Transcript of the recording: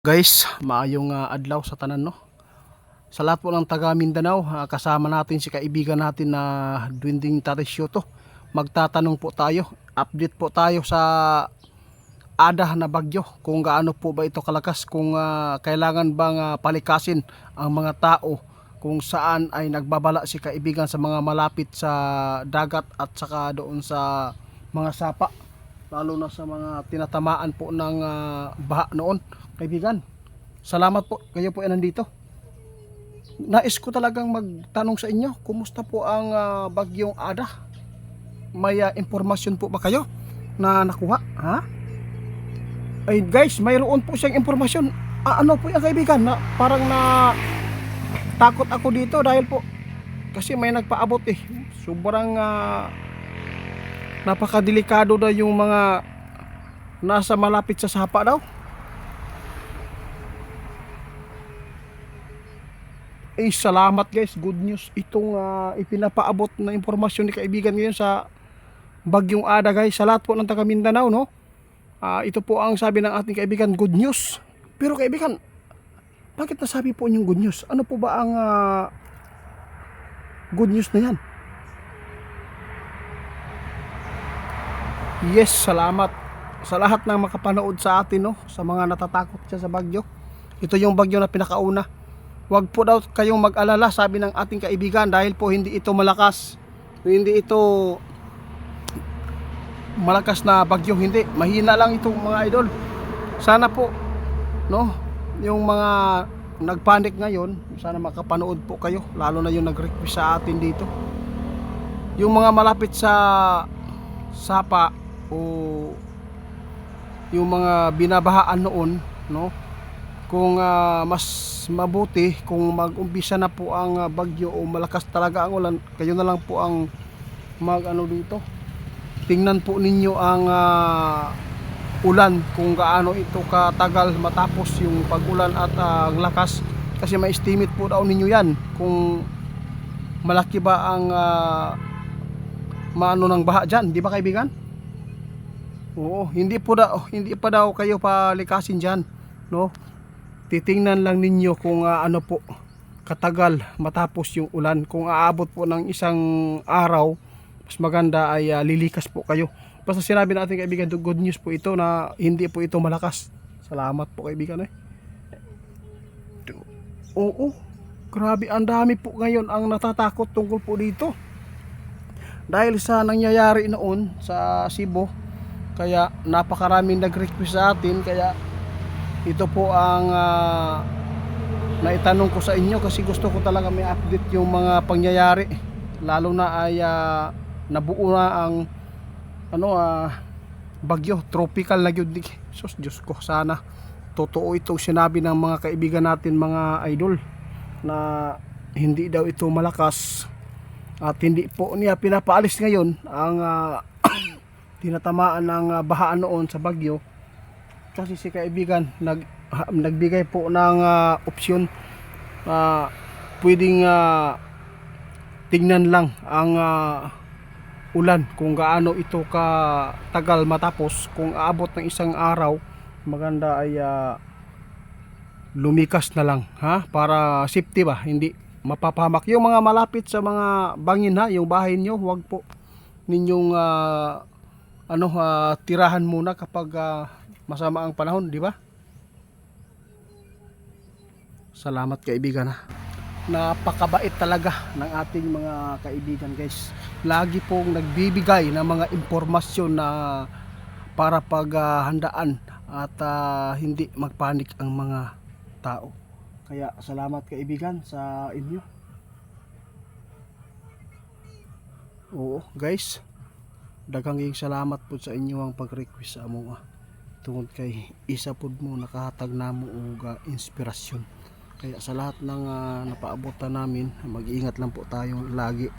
Guys, maayong adlaw sa tanan no. Sa lahat po ng taga Mindanao, kasama natin si kaibigan natin na Dwinding Tarisyoto. Magtatanong po tayo, update po tayo sa Ada na bagyo, kung gaano po ba ito kalakas, kung kailangan bang palikasin ang mga tao, kung saan ay nagbabala si kaibigan sa mga malapit sa dagat at saka doon sa mga sapa, lalo na sa mga tinatamaan po ng baha noon. Kaibigan, salamat po, kayo po ay nandito. Nais ko talagang magtanong sa inyo, kumusta po ang bagyong Ada? May impormasyon po ba kayo na nakuha? Ha? Ay guys, mayroon po siyang impormasyon. Ano po yung kaibigan? Parang na takot ako dito dahil po kasi may nagpaabot eh. Sobrang napakadelikado daw yung mga nasa malapit sa sapa daw. Eh, salamat guys, good news itong ipinapaabot na impormasyon ni kaibigan ngayon sa bagyong Ada guys, sa lahat po ng taga Mindanao no. Ito po ang sabi ng ating kaibigan, good news. Pero kaibigan, bakit nasabi po yung good news? Ano po ba ang good news na yan? Yes, salamat sa lahat ng makapanood sa atin no, sa mga natatakot siya sa bagyo. Ito yung bagyo na pinakauna. Huwag po daw kayong mag-alala, sabi ng ating kaibigan, dahil po hindi ito malakas. Hindi ito malakas na bagyo, hindi. Mahina lang itong mga idol. Sana po, no, yung mga nagpanik ngayon, sana makapanood po kayo, lalo na yung nag-request sa atin dito. Yung mga malapit sa sapa o yung mga binabahaan noon, no, kung mas mabuti kung mag-umpisa na po ang bagyo o malakas talaga ang ulan, kayo na lang po ang mag-ano dito. Tingnan po ninyo ang ulan, kung gaano ito katagal matapos yung pag-ulan at ang lakas, kasi ma-estimate po daw ninyo yan kung malaki ba ang maano ng baha dyan, di ba kaibigan? Oo, hindi pa daw kayo palikasin dyan, no? Titingnan lang ninyo kung ano po katagal matapos yung ulan. Kung aabot po ng isang araw, mas maganda ay lilikas po kayo. Basta sinabi natin kaibigan, good news po ito na hindi po ito malakas. Salamat po kaibigan eh. Oo, grabe, ang dami po ngayon ang natatakot tungkol po dito. Dahil sa nangyayari noon sa Cebu, kaya napakaraming nag-request sa atin, kaya ito po ang naitanong ko sa inyo, kasi gusto ko talaga may update yung mga pangyayari, lalo na ay nabuo na ang bagyo, tropical na yun. Sus, Diyos ko, sana totoo itong sinabi ng mga kaibigan natin, mga idol, na hindi daw ito malakas at hindi po niya pinapaalis ngayon ang tinatamaan ng bahaan noon sa bagyo. Kasi si kaibigan nagbigay po ng opsyon, pwedeng tingnan lang ang ulan, kung gaano ito katagal matapos. Kung aabot ng isang araw, maganda ay lumikas na lang, ha, para safety ba, hindi mapapahamak yung mga malapit sa mga bangin, ha, yung bahay nyo, huwag po ninyong tirahan muna kapag masama ang panahon, di ba? Salamat kaibigan ha. Napakabait talaga ng ating mga kaibigan guys. Lagi pong nagbibigay ng mga impormasyon na para paghandaan at hindi magpanik ang mga tao. Kaya salamat kaibigan sa inyo. Oo guys, daghang salamat po sa inyo ang pag-request sa among tungod kay isa pod mo nakahatag namo og inspirasyon. Kaya sa lahat ng napaabotan namin, mag-iingat lang po tayo lagi.